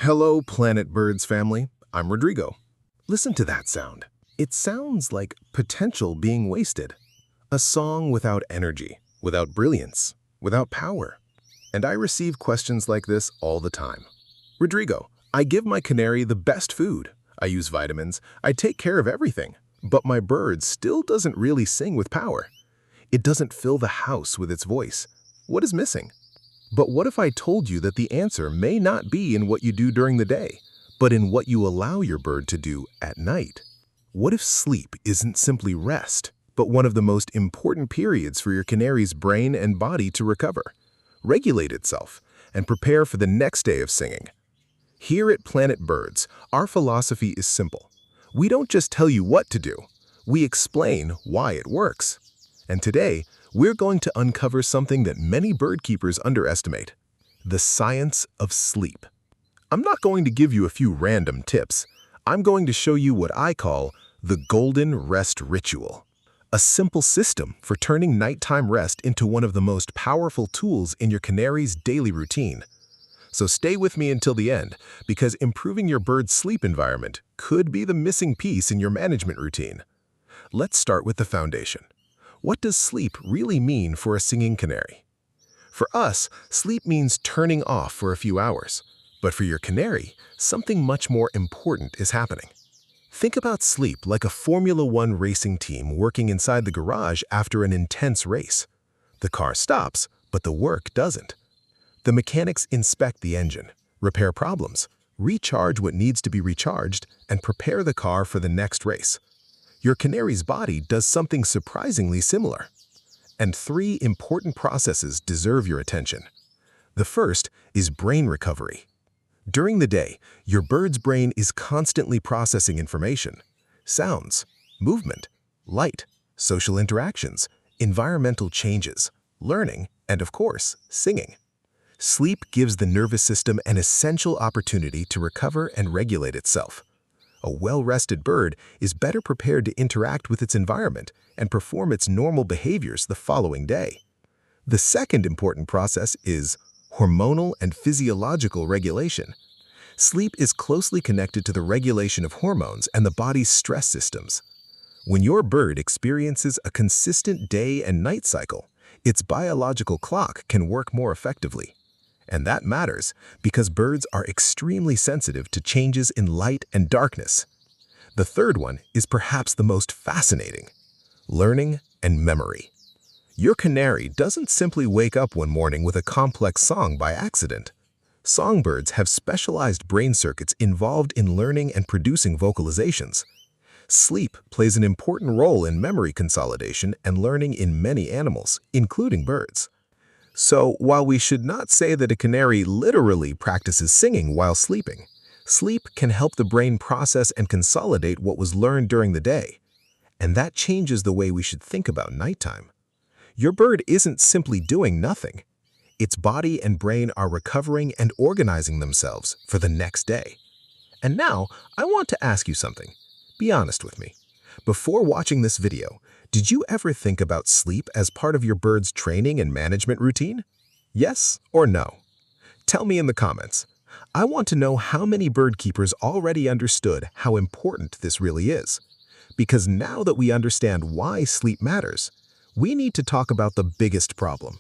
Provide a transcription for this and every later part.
Hello, Planet Birds family. I'm Rodrigo. Listen to that sound. It sounds like potential being wasted. A song without energy, without brilliance, without power. And I receive questions like this all the time. Rodrigo, I give my canary the best food. I use vitamins. I take care of everything. But my bird still doesn't really sing with power. It doesn't fill the house with its voice. What is missing? But what if I told you that the answer may not be in what you do during the day, but in what you allow your bird to do at night? What if sleep isn't simply rest, but one of the most important periods for your canary's brain and body to recover, regulate itself, and prepare for the next day of singing? Here at Planet Birds, our philosophy is simple. We don't just tell you what to do, we explain why it works. And today, we're going to uncover something that many bird keepers underestimate: the science of sleep. I'm not going to give you a few random tips. I'm going to show you what I call the golden rest ritual, a simple system for turning nighttime rest into one of the most powerful tools in your canary's daily routine. So stay with me until the end, because improving your bird's sleep environment could be the missing piece in your management routine. Let's start with the foundation. What does sleep really mean for a singing canary? For us, sleep means turning off for a few hours. But for your canary, something much more important is happening. Think about sleep like a Formula One racing team working inside the garage after an intense race. The car stops, but the work doesn't. The mechanics inspect the engine, repair problems, recharge what needs to be recharged, and prepare the car for the next race. Your canary's body does something surprisingly similar. And three important processes deserve your attention. The first is brain recovery. During the day, your bird's brain is constantly processing information: sounds, movement, light, social interactions, environmental changes, learning, and of course, singing. Sleep gives the nervous system an essential opportunity to recover and regulate itself. A well-rested bird is better prepared to interact with its environment and perform its normal behaviors the following day. The second important process is hormonal and physiological regulation. Sleep is closely connected to the regulation of hormones and the body's stress systems. When your bird experiences a consistent day and night cycle, its biological clock can work more effectively. And that matters because birds are extremely sensitive to changes in light and darkness. The third one is perhaps the most fascinating: learning and memory. Your canary doesn't simply wake up one morning with a complex song by accident. Songbirds have specialized brain circuits involved in learning and producing vocalizations. Sleep plays an important role in memory consolidation and learning in many animals, including birds. So, while we should not say that a canary literally practices singing while sleeping, sleep can help the brain process and consolidate what was learned during the day. And that changes the way we should think about nighttime. Your bird isn't simply doing nothing. Its body and brain are recovering and organizing themselves for the next day. And now, I want to ask you something. Be honest with me. Before watching this video, did you ever think about sleep as part of your bird's training and management routine? Yes or no? Tell me in the comments. I want to know how many bird keepers already understood how important this really is. Because now that we understand why sleep matters, we need to talk about the biggest problem: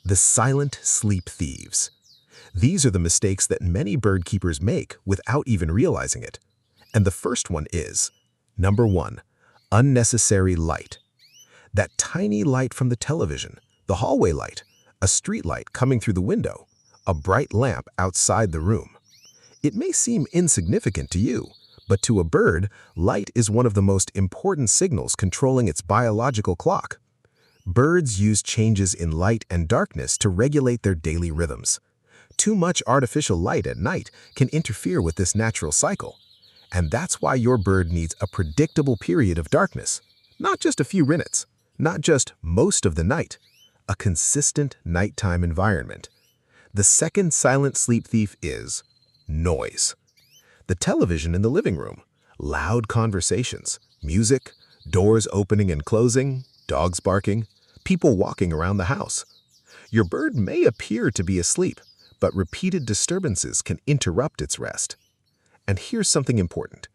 the silent sleep thieves. These are the mistakes that many bird keepers make without even realizing it. And the first one is, number 1, unnecessary light. That tiny light from the television, the hallway light, a street light coming through the window, a bright lamp outside the room. It may seem insignificant to you, but to a bird, light is one of the most important signals controlling its biological clock. Birds use changes in light and darkness to regulate their daily rhythms. Too much artificial light at night can interfere with this natural cycle. And that's why your bird needs a predictable period of darkness. Not just a few minutes, not just most of the night, a consistent nighttime environment. The second silent sleep thief is noise. The television in the living room, loud conversations, music, doors opening and closing, dogs barking, people walking around the house. Your bird may appear to be asleep, but repeated disturbances can interrupt its rest. And here's something important.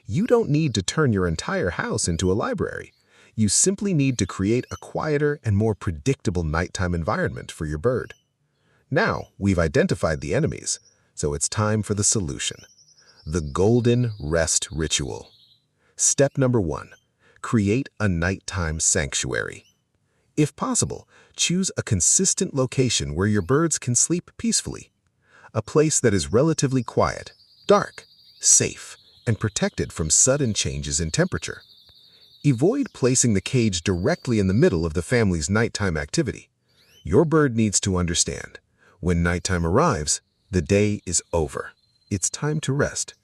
You don't need to turn your entire house into a library. You simply need to create a quieter and more predictable nighttime environment for your bird. Now, we've identified the enemies, so it's time for the solution. The Golden Rest Ritual. Step number 1. Create a nighttime sanctuary. If possible, choose a consistent location where your birds can sleep peacefully. A place that is relatively quiet, dark, safe, and protected from sudden changes in temperature. Avoid placing the cage directly in the middle of the family's nighttime activity. Your bird needs to understand, when nighttime arrives, the day is over. It's time to rest.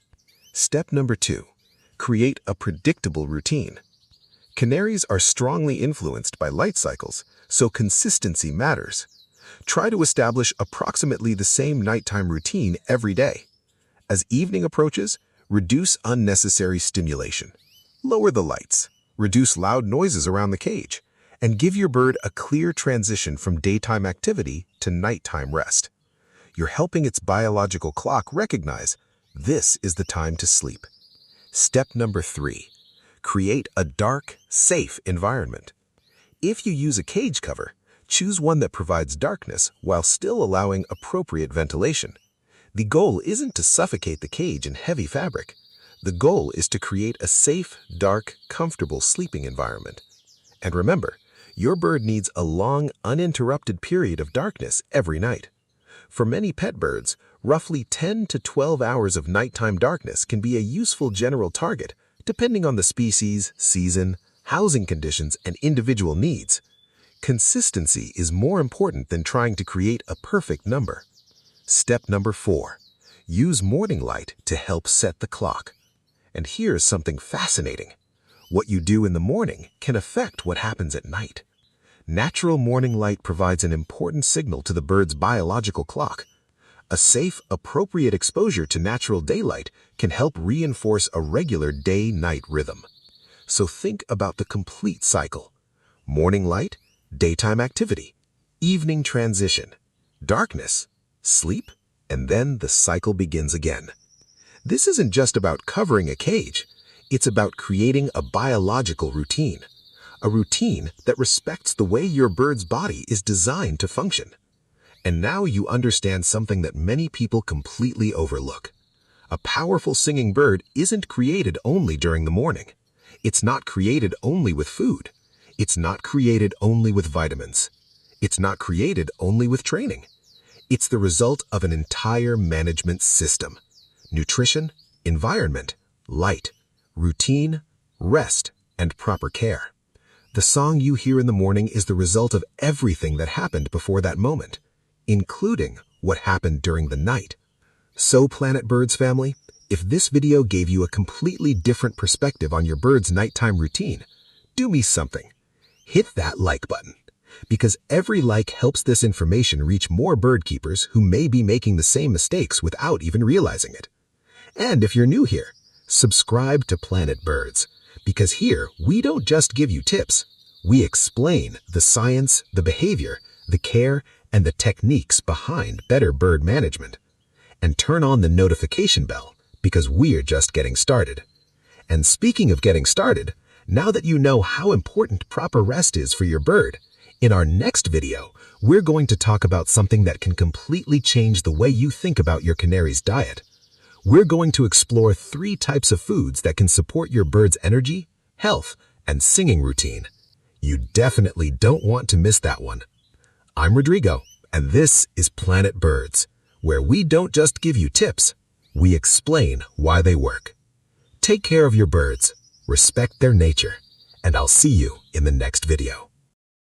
Step number 2. Create a predictable routine. Canaries are strongly influenced by light cycles, so consistency matters. Try to establish approximately the same nighttime routine every day. As evening approaches, reduce unnecessary stimulation. Lower the lights, reduce loud noises around the cage, and give your bird a clear transition from daytime activity to nighttime rest. You're helping its biological clock recognize this is the time to sleep. Step number 3. Create a dark, safe environment. If you use a cage cover, choose one that provides darkness while still allowing appropriate ventilation. The goal isn't to suffocate the cage in heavy fabric. The goal is to create a safe, dark, comfortable sleeping environment. And remember, your bird needs a long, uninterrupted period of darkness every night. For many pet birds, roughly 10 to 12 hours of nighttime darkness can be a useful general target, depending on the species, season, housing conditions, and individual needs. Consistency is more important than trying to create a perfect number. Step number 4. Use morning light to help set the clock. And here's something fascinating. What you do in the morning can affect what happens at night. Natural morning light provides an important signal to the bird's biological clock. A safe, appropriate exposure to natural daylight can help reinforce a regular day-night rhythm. So think about the complete cycle. Morning light, daytime activity, evening transition, darkness, sleep, and then the cycle begins again. This isn't just about covering a cage. It's about creating a biological routine. A routine that respects the way your bird's body is designed to function. And now you understand something that many people completely overlook. A powerful singing bird isn't created only during the morning. It's not created only with food. It's not created only with vitamins. It's not created only with training. It's the result of an entire management system. Nutrition, environment, light, routine, rest, and proper care. The song you hear in the morning is the result of everything that happened before that moment, including what happened during the night. So, Planet Birds family, if this video gave you a completely different perspective on your bird's nighttime routine, do me something. Hit that like button, because every like helps this information reach more bird keepers who may be making the same mistakes without even realizing it. And if you're new here, subscribe to Planet Birds, because here we don't just give you tips. We explain the science, the behavior, the care, and the techniques behind better bird management. And turn on the notification bell, because we're just getting started. And speaking of getting started, now that you know how important proper rest is for your bird, in our next video, we're going to talk about something that can completely change the way you think about your canary's diet. We're going to explore 3 types of foods that can support your bird's energy, health, and singing routine. You definitely don't want to miss that one. I'm Rodrigo, and this is Planet Birds, where we don't just give you tips, we explain why they work. Take care of your birds, respect their nature, and I'll see you in the next video.